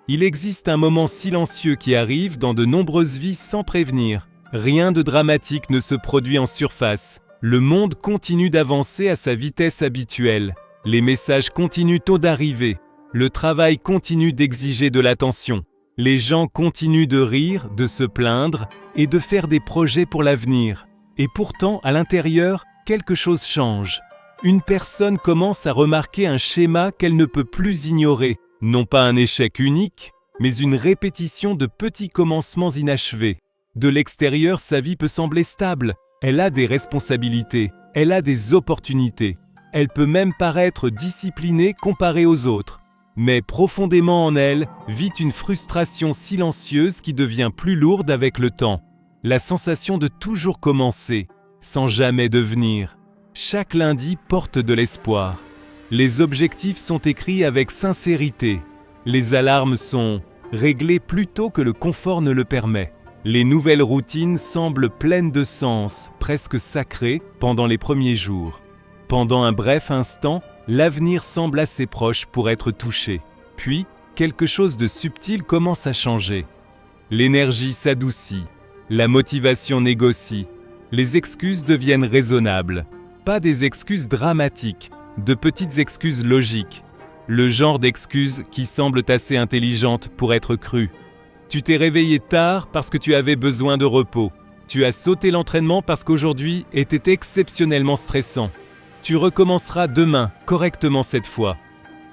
Il existe un moment silencieux qui arrive dans de nombreuses vies sans prévenir. Rien de dramatique ne se produit en surface. Le monde continue d'avancer à sa vitesse habituelle. Les messages continuent d'arriver. Le travail continue d'exiger de l'attention. Les gens continuent de rire, de se plaindre et de faire des projets pour l'avenir. Et pourtant, à l'intérieur, quelque chose change. Une personne commence à remarquer un schéma qu'elle ne peut plus ignorer. Non pas un échec unique, mais une répétition de petits commencements inachevés. De l'extérieur, sa vie peut sembler stable. Elle a des responsabilités, elle a des opportunités. Elle peut même paraître disciplinée comparée aux autres. Mais profondément en elle vit une frustration silencieuse qui devient plus lourde avec le temps. La sensation de toujours commencer, sans jamais devenir. Chaque lundi porte de l'espoir. Les objectifs sont écrits avec sincérité. Les alarmes sont réglées plus tôt que le confort ne le permet. Les nouvelles routines semblent pleines de sens, presque sacrées, pendant les premiers jours. Pendant un bref instant, l'avenir semble assez proche pour être touché. Puis, quelque chose de subtil commence à changer. L'énergie s'adoucit, la motivation négocie, les excuses deviennent raisonnables. Pas des excuses dramatiques, de petites excuses logiques. Le genre d'excuses qui semblent assez intelligentes pour être crues. Tu t'es réveillé tard parce que tu avais besoin de repos. Tu as sauté l'entraînement parce qu'aujourd'hui était exceptionnellement stressant. Tu recommenceras demain, correctement cette fois.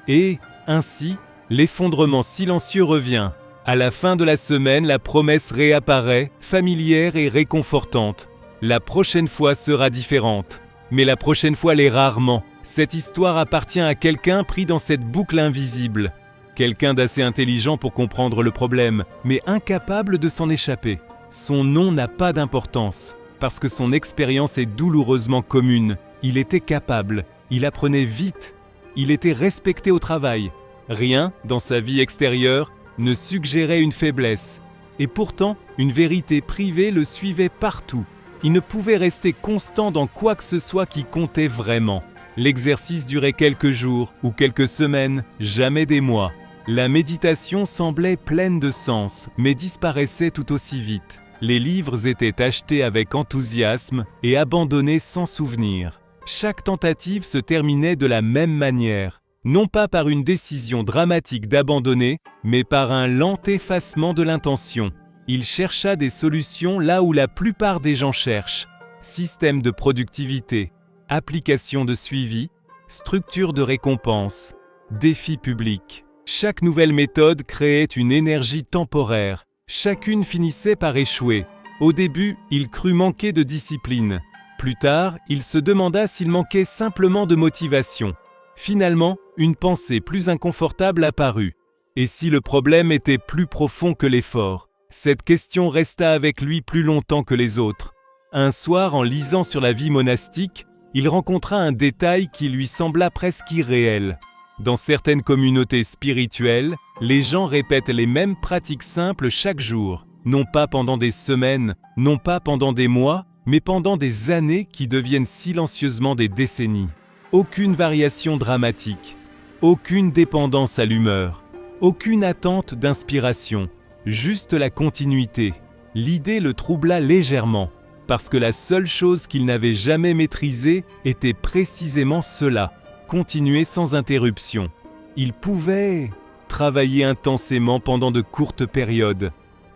Et, ainsi, l'effondrement silencieux revient. À la fin de la semaine, la promesse réapparaît, familière et réconfortante. La prochaine fois sera différente. Mais la prochaine fois l'est rarement. Cette histoire appartient à quelqu'un pris dans cette boucle invisible. Quelqu'un d'assez intelligent pour comprendre le problème, mais incapable de s'en échapper. Son nom n'a pas d'importance, parce que son expérience est douloureusement commune. Il était capable, il apprenait vite, il était respecté au travail. Rien, dans sa vie extérieure, ne suggérait une faiblesse. Et pourtant, une vérité privée le suivait partout. Il ne pouvait rester constant dans quoi que ce soit qui comptait vraiment. L'exercice durait quelques jours ou quelques semaines, jamais des mois. La méditation semblait pleine de sens, mais disparaissait tout aussi vite. Les livres étaient achetés avec enthousiasme et abandonnés sans souvenir. Chaque tentative se terminait de la même manière, non pas par une décision dramatique d'abandonner, mais par un lent effacement de l'intention. Il chercha des solutions là où la plupart des gens cherchent. Système de productivité, application de suivi, structure de récompense, défi public. Chaque nouvelle méthode créait une énergie temporaire. Chacune finissait par échouer. Au début, il crut manquer de discipline. Plus tard, il se demanda s'il manquait simplement de motivation. Finalement, une pensée plus inconfortable apparut. Et si le problème était plus profond que l'effort? Cette question resta avec lui plus longtemps que les autres. Un soir, en lisant sur la vie monastique, il rencontra un détail qui lui sembla presque irréel. Dans certaines communautés spirituelles, les gens répètent les mêmes pratiques simples chaque jour, non pas pendant des semaines, non pas pendant des mois, mais pendant des années qui deviennent silencieusement des décennies. Aucune variation dramatique, aucune dépendance à l'humeur, aucune attente d'inspiration, juste la continuité. L'idée le troubla légèrement, parce que la seule chose qu'il n'avait jamais maîtrisée était précisément cela, continuer sans interruption. Il pouvait travailler intensément pendant de courtes périodes.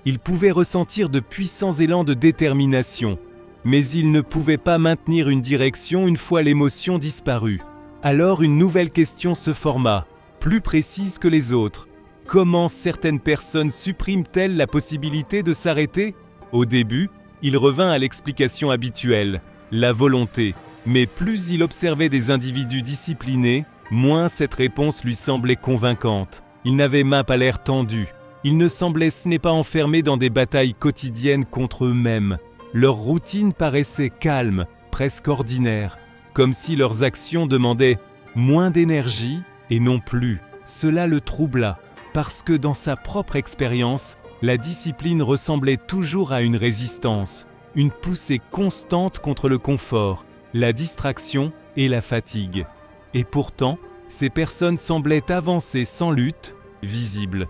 Il pouvait ressentir de puissants élans de détermination, mais il ne pouvait pas maintenir une direction une fois l'émotion disparue. Alors une nouvelle question se forma, plus précise que les autres. Comment certaines personnes suppriment-elles la possibilité de s'arrêter? Au début, il revint à l'explication habituelle, la volonté. Mais plus il observait des individus disciplinés, moins cette réponse lui semblait convaincante. Il n'avait même pas l'air tendu. Ils ne semblaient ce n'est pas enfermés dans des batailles quotidiennes contre eux-mêmes. Leur routine paraissait calme, presque ordinaire, comme si leurs actions demandaient moins d'énergie et non plus. Cela le troubla, parce que dans sa propre expérience, la discipline ressemblait toujours à une résistance, une poussée constante contre le confort, la distraction et la fatigue. Et pourtant, ces personnes semblaient avancer sans lutte, visible.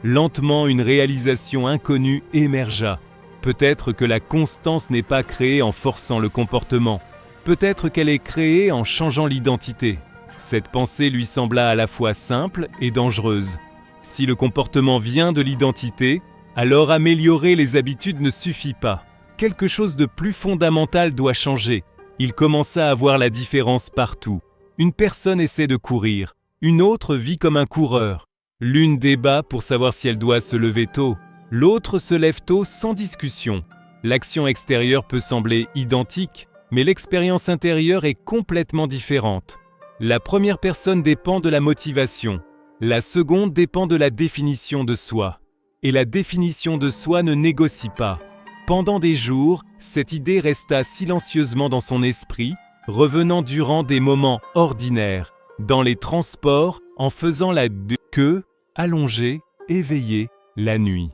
Lentement, une réalisation inconnue émergea. Peut-être que la constance n'est pas créée en forçant le comportement. Peut-être qu'elle est créée en changeant l'identité. Cette pensée lui sembla à la fois simple et dangereuse. Si le comportement vient de l'identité, alors améliorer les habitudes ne suffit pas. Quelque chose de plus fondamental doit changer. Il commença à voir la différence partout. Une personne essaie de courir, une autre vit comme un coureur. L'une débat pour savoir si elle doit se lever tôt, l'autre se lève tôt sans discussion. L'action extérieure peut sembler identique, mais l'expérience intérieure est complètement différente. La première personne dépend de la motivation, la seconde dépend de la définition de soi. Et la définition de soi ne négocie pas. Pendant des jours, cette idée resta silencieusement dans son esprit, revenant durant des moments ordinaires, dans les transports, en faisant la queue, allongée, éveillée, la nuit.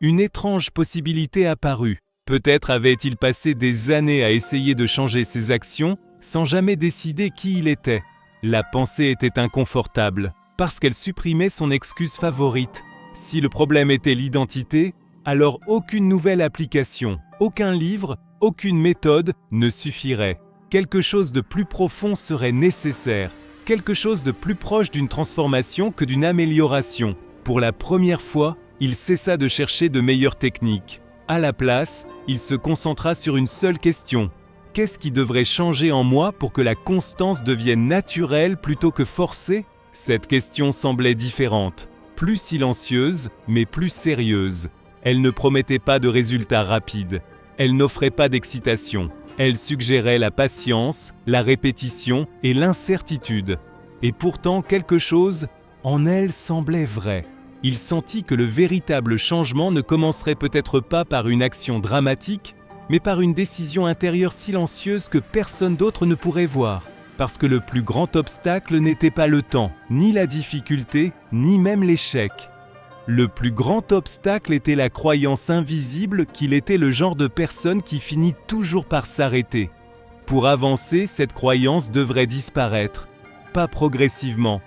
Une étrange possibilité apparut. Peut-être avait-il passé des années à essayer de changer ses actions sans jamais décider qui il était. La pensée était inconfortable, parce qu'elle supprimait son excuse favorite. Si le problème était l'identité, alors aucune nouvelle application, aucun livre, aucune méthode ne suffirait. Quelque chose de plus profond serait nécessaire, quelque chose de plus proche d'une transformation que d'une amélioration. Pour la première fois, il cessa de chercher de meilleures techniques. À la place, il se concentra sur une seule question. Qu'est-ce qui devrait changer en moi pour que la constance devienne naturelle plutôt que forcée ? Cette question semblait différente, plus silencieuse, mais plus sérieuse. Elle ne promettait pas de résultats rapides. Elle n'offrait pas d'excitation. Elle suggérait la patience, la répétition et l'incertitude. Et pourtant, quelque chose en elle semblait vrai. Il sentit que le véritable changement ne commencerait peut-être pas par une action dramatique, mais par une décision intérieure silencieuse que personne d'autre ne pourrait voir. Parce que le plus grand obstacle n'était pas le temps, ni la difficulté, ni même l'échec. Le plus grand obstacle était la croyance invisible qu'il était le genre de personne qui finit toujours par s'arrêter. Pour avancer, cette croyance devrait disparaître. Pas progressivement,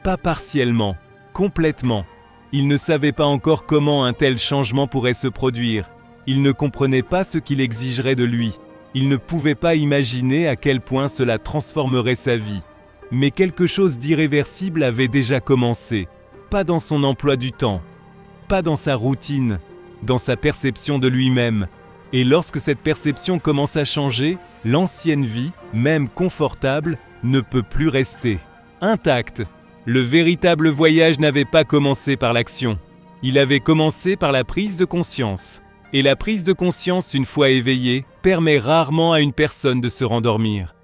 pas partiellement, complètement. Il ne savait pas encore comment un tel changement pourrait se produire. Il ne comprenait pas ce qu'il exigerait de lui. Il ne pouvait pas imaginer à quel point cela transformerait sa vie. Mais quelque chose d'irréversible avait déjà commencé. Pas dans son emploi du temps, pas dans sa routine, dans sa perception de lui-même. Et lorsque cette perception commence à changer, l'ancienne vie, même confortable, ne peut plus rester intacte. Le véritable voyage n'avait pas commencé par l'action. Il avait commencé par la prise de conscience. Et la prise de conscience, une fois éveillée, permet rarement à une personne de se rendormir.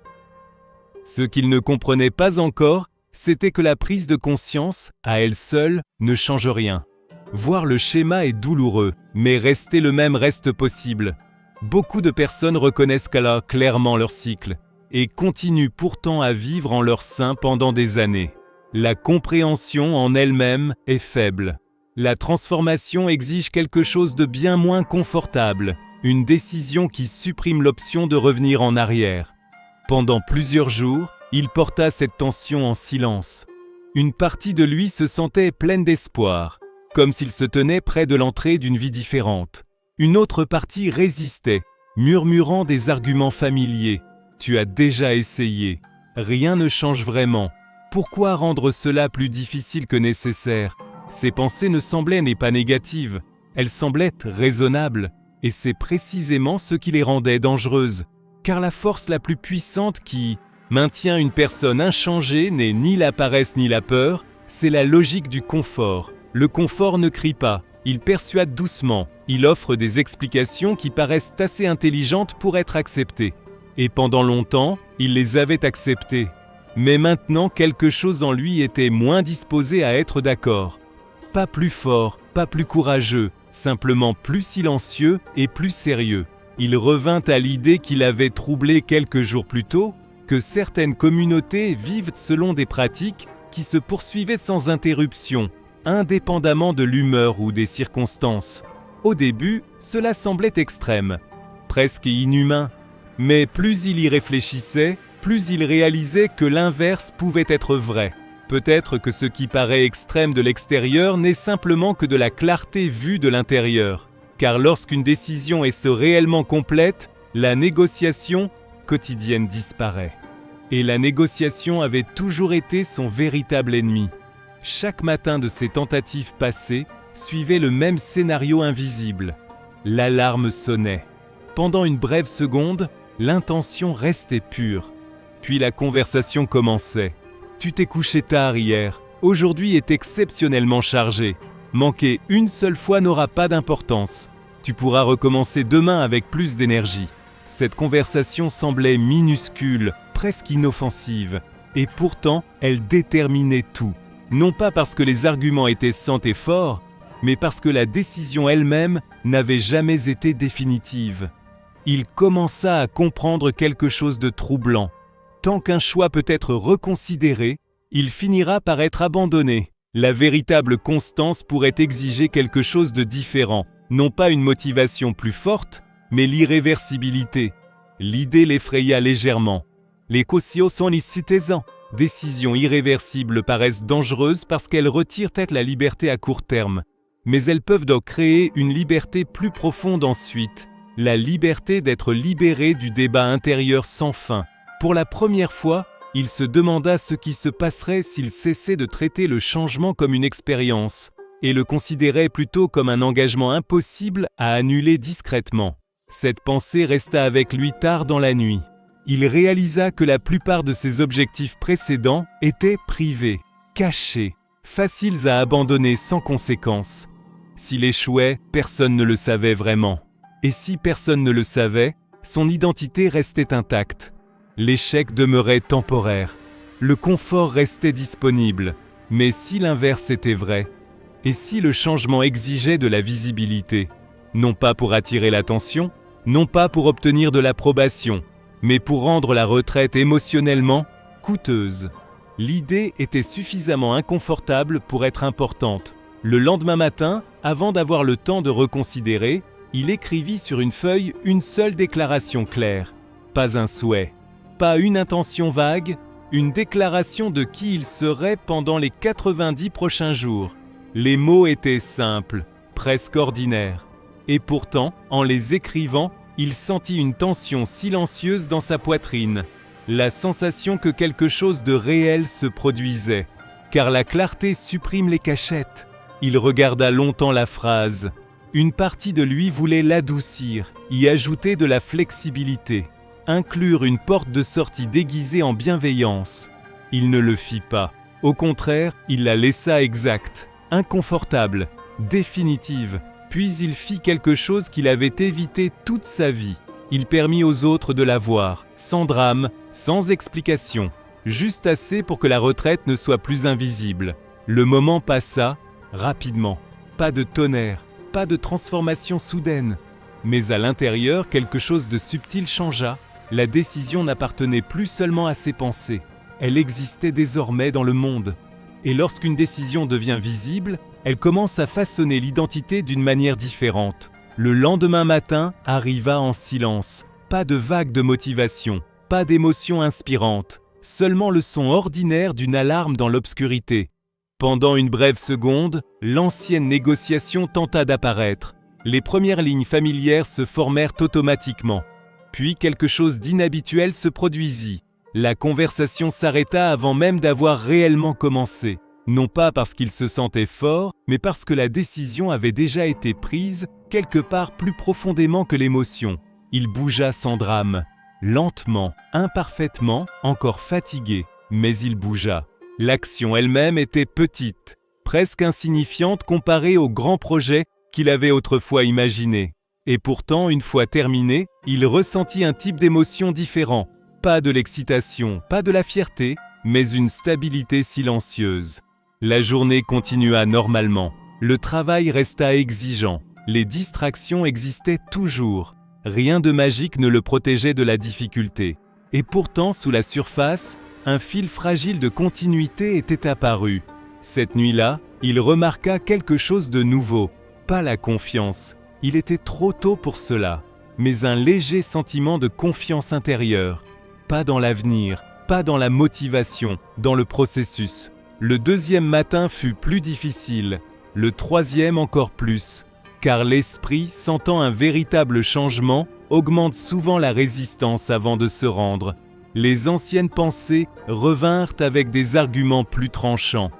Ce qu'il ne comprenait pas encore, c'était que la prise de conscience, à elle seule, ne change rien. Voir le schéma est douloureux, mais rester le même reste possible. Beaucoup de personnes reconnaissent alors clairement leur cycle et continuent pourtant à vivre en leur sein pendant des années. La compréhension en elle-même est faible. La transformation exige quelque chose de bien moins confortable, une décision qui supprime l'option de revenir en arrière. Pendant plusieurs jours, il porta cette tension en silence. Une partie de lui se sentait pleine d'espoir, comme s'il se tenait près de l'entrée d'une vie différente. Une autre partie résistait, murmurant des arguments familiers. « Tu as déjà essayé. Rien ne change vraiment. Pourquoi rendre cela plus difficile que nécessaire ?» Ces pensées ne semblaient pas négatives. Elles semblaient raisonnables. Et c'est précisément ce qui les rendait dangereuses. Car la force la plus puissante qui maintient une personne inchangée n'est ni la paresse ni la peur, c'est la logique du confort. Le confort ne crie pas, il persuade doucement, il offre des explications qui paraissent assez intelligentes pour être acceptées. Et pendant longtemps, il les avait acceptées. Mais maintenant, quelque chose en lui était moins disposé à être d'accord. Pas plus fort, pas plus courageux, simplement plus silencieux et plus sérieux. Il revint à l'idée qu'il avait troublé quelques jours plus tôt, que certaines communautés vivent selon des pratiques qui se poursuivaient sans interruption, indépendamment de l'humeur ou des circonstances. Au début, cela semblait extrême, presque inhumain, mais plus il y réfléchissait, plus il réalisait que l'inverse pouvait être vrai. Peut-être que ce qui paraît extrême de l'extérieur n'est simplement que de la clarté vue de l'intérieur. Car lorsqu'une décision est réellement complète, la négociation quotidienne disparaît. Et la négociation avait toujours été son véritable ennemi. Chaque matin de ses tentatives passées suivait le même scénario invisible. L'alarme sonnait. Pendant une brève seconde, l'intention restait pure. Puis la conversation commençait. « Tu t'es couché tard hier. Aujourd'hui est exceptionnellement chargé. Manquer une seule fois n'aura pas d'importance. Tu pourras recommencer demain avec plus d'énergie. » Cette conversation semblait minuscule, presque inoffensive. Et pourtant, elle déterminait tout. Non pas parce que les arguments étaient sans et forts, mais parce que la décision elle-même n'avait jamais été définitive. Il commença à comprendre quelque chose de troublant. Tant qu'un choix peut être reconsidéré, il finira par être abandonné. La véritable constance pourrait exiger quelque chose de différent, non pas une motivation plus forte, mais l'irréversibilité. L'idée l'effraya légèrement. Les cautions sont les citésans. Décisions irréversibles paraissent dangereuses parce qu'elles retirent la liberté à court terme. Mais elles peuvent donc créer une liberté plus profonde ensuite. La liberté d'être libéré du débat intérieur sans fin. Pour la première fois, il se demanda ce qui se passerait s'il cessait de traiter le changement comme une expérience et le considérait plutôt comme un engagement impossible à annuler discrètement. Cette pensée resta avec lui tard dans la nuit. Il réalisa que la plupart de ses objectifs précédents étaient privés, cachés, faciles à abandonner sans conséquence. S'il échouait, personne ne le savait vraiment. Et si personne ne le savait, son identité restait intacte. L'échec demeurait temporaire. Le confort restait disponible. Mais si l'inverse était vrai, et si le changement exigeait de la visibilité, non pas pour attirer l'attention, non pas pour obtenir de l'approbation, mais pour rendre la retraite émotionnellement coûteuse. L'idée était suffisamment inconfortable pour être importante. Le lendemain matin, avant d'avoir le temps de reconsidérer, il écrivit sur une feuille une seule déclaration claire. Pas un souhait. Pas une intention vague, une déclaration de qui il serait pendant les 90 prochains jours. Les mots étaient simples, presque ordinaires. Et pourtant, en les écrivant, il sentit une tension silencieuse dans sa poitrine, la sensation que quelque chose de réel se produisait, car la clarté supprime les cachettes. Il regarda longtemps la phrase. Une partie de lui voulait l'adoucir, y ajouter de la flexibilité. Inclure une porte de sortie déguisée en bienveillance. Il ne le fit pas. Au contraire, il la laissa exacte, inconfortable, définitive. Puis il fit quelque chose qu'il avait évité toute sa vie. Il permit aux autres de la voir, sans drame, sans explication, juste assez pour que la retraite ne soit plus invisible. Le moment passa, rapidement. Pas de tonnerre, pas de transformation soudaine. Mais à l'intérieur, quelque chose de subtil changea. La décision n'appartenait plus seulement à ses pensées, elle existait désormais dans le monde. Et lorsqu'une décision devient visible, elle commence à façonner l'identité d'une manière différente. Le lendemain matin arriva en silence, pas de vague de motivation, pas d'émotion inspirante, seulement le son ordinaire d'une alarme dans l'obscurité. Pendant une brève seconde, l'ancienne négociation tenta d'apparaître. Les premières lignes familières se formèrent automatiquement. Puis quelque chose d'inhabituel se produisit. La conversation s'arrêta avant même d'avoir réellement commencé. Non pas parce qu'il se sentait fort, mais parce que la décision avait déjà été prise quelque part plus profondément que l'émotion. Il bougea sans drame, lentement, imparfaitement, encore fatigué, mais il bougea. L'action elle-même était petite, presque insignifiante comparée au grand projet qu'il avait autrefois imaginé. Et pourtant, une fois terminé, il ressentit un type d'émotion différent. Pas de l'excitation, pas de la fierté, mais une stabilité silencieuse. La journée continua normalement. Le travail resta exigeant. Les distractions existaient toujours. Rien de magique ne le protégeait de la difficulté. Et pourtant, sous la surface, un fil fragile de continuité était apparu. Cette nuit-là, il remarqua quelque chose de nouveau. Pas la confiance. Il était trop tôt pour cela, mais un léger sentiment de confiance intérieure. Pas dans l'avenir, pas dans la motivation, dans le processus. Le deuxième matin fut plus difficile, le troisième encore plus, car l'esprit, sentant un véritable changement, augmente souvent la résistance avant de se rendre. Les anciennes pensées revinrent avec des arguments plus tranchants.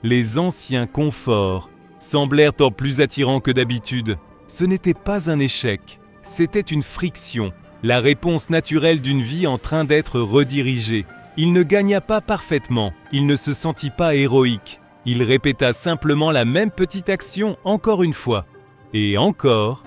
Les anciens conforts semblèrent en plus attirants que d'habitude. Ce n'était pas un échec, c'était une friction, la réponse naturelle d'une vie en train d'être redirigée. Il ne gagna pas parfaitement, il ne se sentit pas héroïque. Il répéta simplement la même petite action encore une fois. Et encore,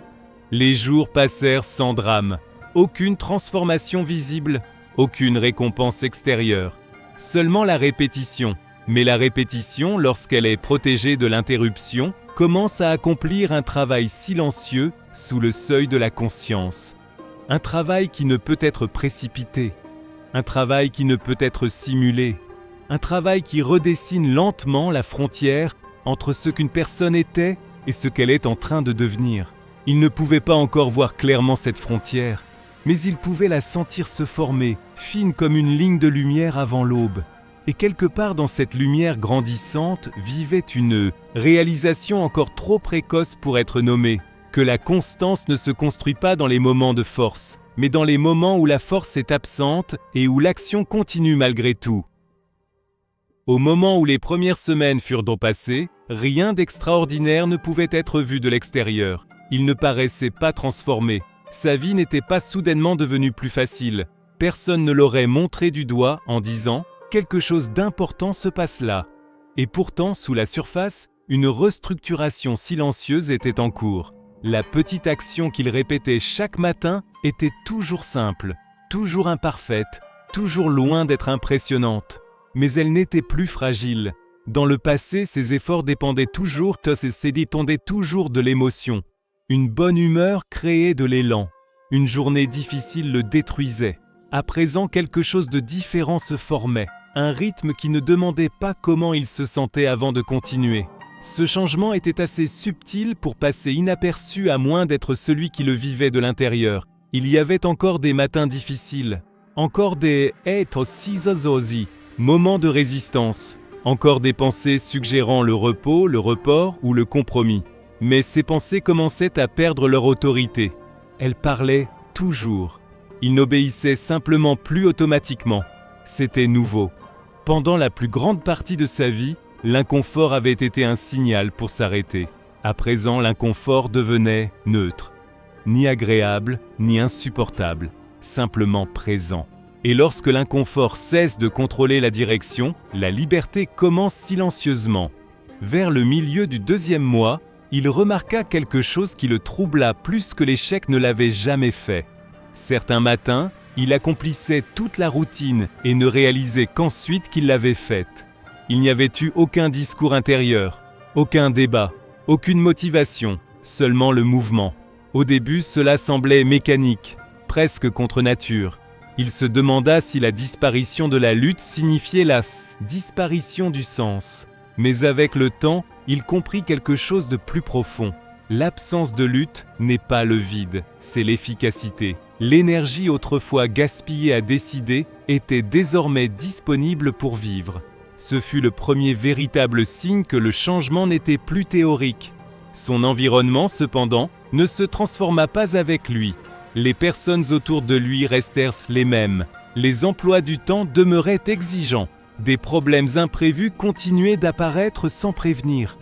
les jours passèrent sans drame. Aucune transformation visible, aucune récompense extérieure. Seulement la répétition. Mais la répétition, lorsqu'elle est protégée de l'interruption, commence à accomplir un travail silencieux sous le seuil de la conscience. Un travail qui ne peut être précipité. Un travail qui ne peut être simulé. Un travail qui redessine lentement la frontière entre ce qu'une personne était et ce qu'elle est en train de devenir. Il ne pouvait pas encore voir clairement cette frontière, mais il pouvait la sentir se former, fine comme une ligne de lumière avant l'aube. Et quelque part dans cette lumière grandissante vivait une réalisation encore trop précoce pour être nommée, que la constance ne se construit pas dans les moments de force, mais dans les moments où la force est absente et où l'action continue malgré tout. Au moment où les premières semaines furent donc passées, rien d'extraordinaire ne pouvait être vu de l'extérieur. Il ne paraissait pas transformé. Sa vie n'était pas soudainement devenue plus facile. Personne ne l'aurait montré du doigt en disant « quelque chose d'important se passe là ». Et pourtant, sous la surface, une restructuration silencieuse était en cours. La petite action qu'il répétait chaque matin était toujours simple, toujours imparfaite, toujours loin d'être impressionnante. Mais elle n'était plus fragile. Dans le passé, ses efforts dépendaient toujours de l'émotion. Une bonne humeur créait de l'élan. Une journée difficile le détruisait. À présent, quelque chose de différent se formait. Un rythme qui ne demandait pas comment il se sentait avant de continuer. Ce changement était assez subtil pour passer inaperçu à moins d'être celui qui le vivait de l'intérieur. Il y avait encore des matins difficiles, encore des moments de résistance, encore des pensées suggérant le repos, le report ou le compromis. Mais ces pensées commençaient à perdre leur autorité. Elles parlaient toujours. Ils n'obéissaient simplement plus automatiquement. C'était nouveau. Pendant la plus grande partie de sa vie, l'inconfort avait été un signal pour s'arrêter. À présent, l'inconfort devenait neutre. Ni agréable, ni insupportable, simplement présent. Et lorsque l'inconfort cesse de contrôler la direction, la liberté commence silencieusement. Vers le milieu du deuxième mois, il remarqua quelque chose qui le troubla plus que l'échec ne l'avait jamais fait. Certains matins, il accomplissait toute la routine et ne réalisait qu'ensuite qu'il l'avait faite. Il n'y avait eu aucun discours intérieur, aucun débat, aucune motivation, seulement le mouvement. Au début, cela semblait mécanique, presque contre nature. Il se demanda si la disparition de la lutte signifiait la disparition du sens. Mais avec le temps, il comprit quelque chose de plus profond. L'absence de lutte n'est pas le vide, c'est l'efficacité. L'énergie autrefois gaspillée à décider était désormais disponible pour vivre. Ce fut le premier véritable signe que le changement n'était plus théorique. Son environnement, cependant, ne se transforma pas avec lui. Les personnes autour de lui restèrent les mêmes. Les emplois du temps demeuraient exigeants. Des problèmes imprévus continuaient d'apparaître sans prévenir.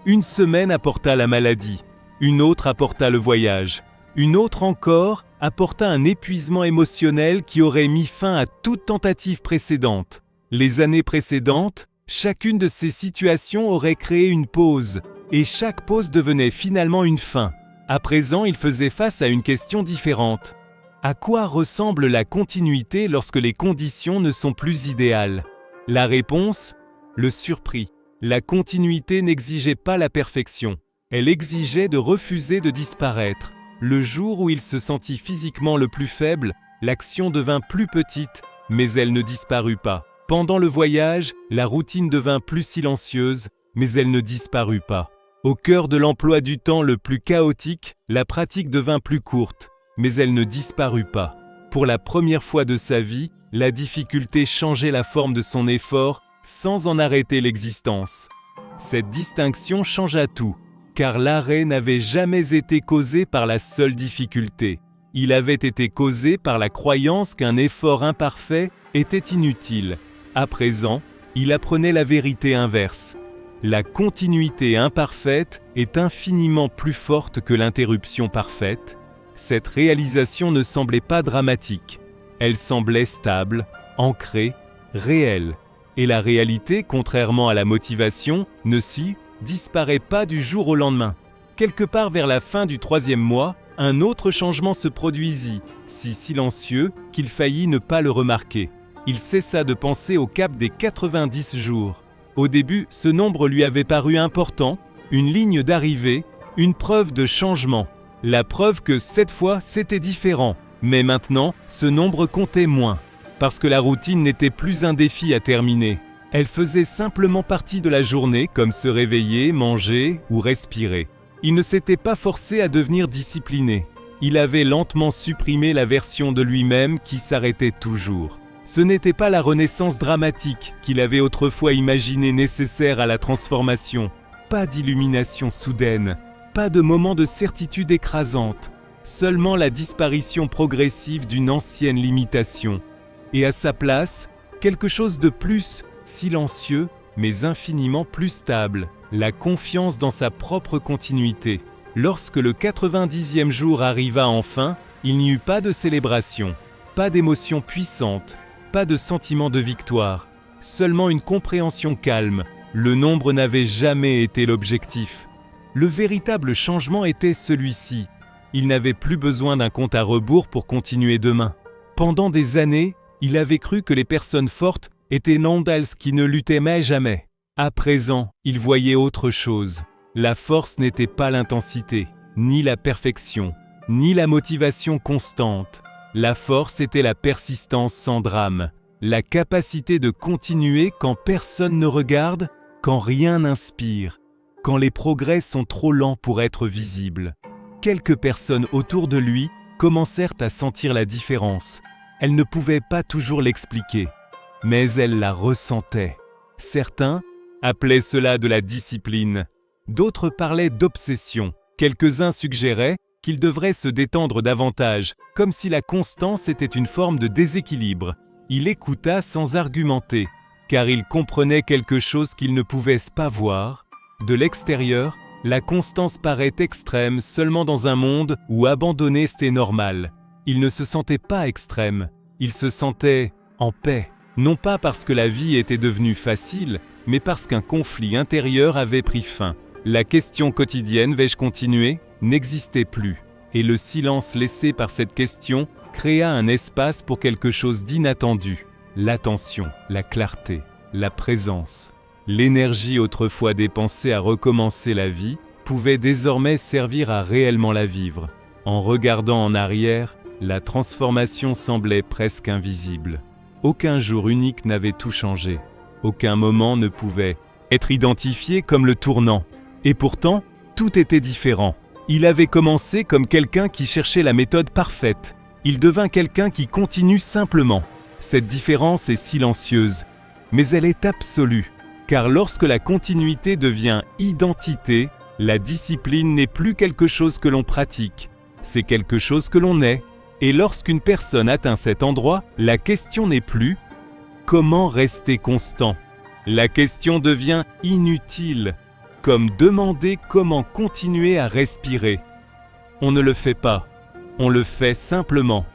Une semaine apporta la maladie. Une autre apporta le voyage. Une autre encore apporta un épuisement émotionnel qui aurait mis fin à toute tentative précédente. Les années précédentes, chacune de ces situations aurait créé une pause, et chaque pause devenait finalement une fin. À présent, il faisait face à une question différente. À quoi ressemble la continuité lorsque les conditions ne sont plus idéales ? La réponse ? Le surpris. La continuité n'exigeait pas la perfection. Elle exigeait de refuser de disparaître. Le jour où il se sentit physiquement le plus faible, l'action devint plus petite, mais elle ne disparut pas. Pendant le voyage, la routine devint plus silencieuse, mais elle ne disparut pas. Au cœur de l'emploi du temps le plus chaotique, la pratique devint plus courte, mais elle ne disparut pas. Pour la première fois de sa vie, la difficulté changeait la forme de son effort sans en arrêter l'existence. Cette distinction changea tout, car l'arrêt n'avait jamais été causé par la seule difficulté. Il avait été causé par la croyance qu'un effort imparfait était inutile. À présent, il apprenait la vérité inverse. La continuité imparfaite est infiniment plus forte que l'interruption parfaite. Cette réalisation ne semblait pas dramatique. Elle semblait stable, ancrée, réelle. Et la réalité, contrairement à la motivation, ne disparaît pas du jour au lendemain. Quelque part vers la fin du 3e mois, un autre changement se produisit, si silencieux qu'il faillit ne pas le remarquer. Il cessa de penser au cap des 90 jours. Au début, ce nombre lui avait paru important, une ligne d'arrivée, une preuve de changement. La preuve que cette fois, c'était différent. Mais maintenant, ce nombre comptait moins, parce que la routine n'était plus un défi à terminer. Elle faisait simplement partie de la journée, comme se réveiller, manger ou respirer. Il ne s'était pas forcé à devenir discipliné. Il avait lentement supprimé la version de lui-même qui s'arrêtait toujours. Ce n'était pas la renaissance dramatique qu'il avait autrefois imaginée nécessaire à la transformation. Pas d'illumination soudaine, pas de moment de certitude écrasante, seulement la disparition progressive d'une ancienne limitation. Et à sa place, quelque chose de plus silencieux, mais infiniment plus stable, la confiance dans sa propre continuité. Lorsque le 90e jour arriva enfin, il n'y eut pas de célébration, pas d'émotion puissante, pas de sentiment de victoire, seulement une compréhension calme. Le nombre n'avait jamais été l'objectif. Le véritable changement était celui-ci. Il n'avait plus besoin d'un compte à rebours pour continuer demain. Pendant des années, il avait cru que les personnes fortes étaient Nandals qui ne luttaient jamais. À présent, il voyait autre chose. La force n'était pas l'intensité, ni la perfection, ni la motivation constante. La force était la persistance sans drame, la capacité de continuer quand personne ne regarde, quand rien n'inspire, quand les progrès sont trop lents pour être visibles. Quelques personnes autour de lui commencèrent à sentir la différence. Elles ne pouvaient pas toujours l'expliquer, mais elles la ressentaient. Certains appelaient cela de la discipline, d'autres parlaient d'obsession. Quelques-uns suggéraient qu'il devrait se détendre davantage, comme si la constance était une forme de déséquilibre. Il écouta sans argumenter, car il comprenait quelque chose qu'il ne pouvait pas voir. De l'extérieur, la constance paraît extrême seulement dans un monde où abandonner c'était normal. Il ne se sentait pas extrême, il se sentait en paix. Non pas parce que la vie était devenue facile, mais parce qu'un conflit intérieur avait pris fin. La question quotidienne « vais-je continuer ?» n'existait plus, et le silence laissé par cette question créa un espace pour quelque chose d'inattendu. L'attention, la clarté, la présence. L'énergie autrefois dépensée à recommencer la vie pouvait désormais servir à réellement la vivre. En regardant en arrière, la transformation semblait presque invisible. Aucun jour unique n'avait tout changé. Aucun moment ne pouvait être identifié comme le tournant. Et pourtant, tout était différent. Il avait commencé comme quelqu'un qui cherchait la méthode parfaite. Il devint quelqu'un qui continue simplement. Cette différence est silencieuse, mais elle est absolue. Car lorsque la continuité devient identité, la discipline n'est plus quelque chose que l'on pratique, c'est quelque chose que l'on est. Et lorsqu'une personne atteint cet endroit, la question n'est plus « comment rester constant ?» La question devient inutile, comme demander comment continuer à respirer. On ne le fait pas, on le fait simplement.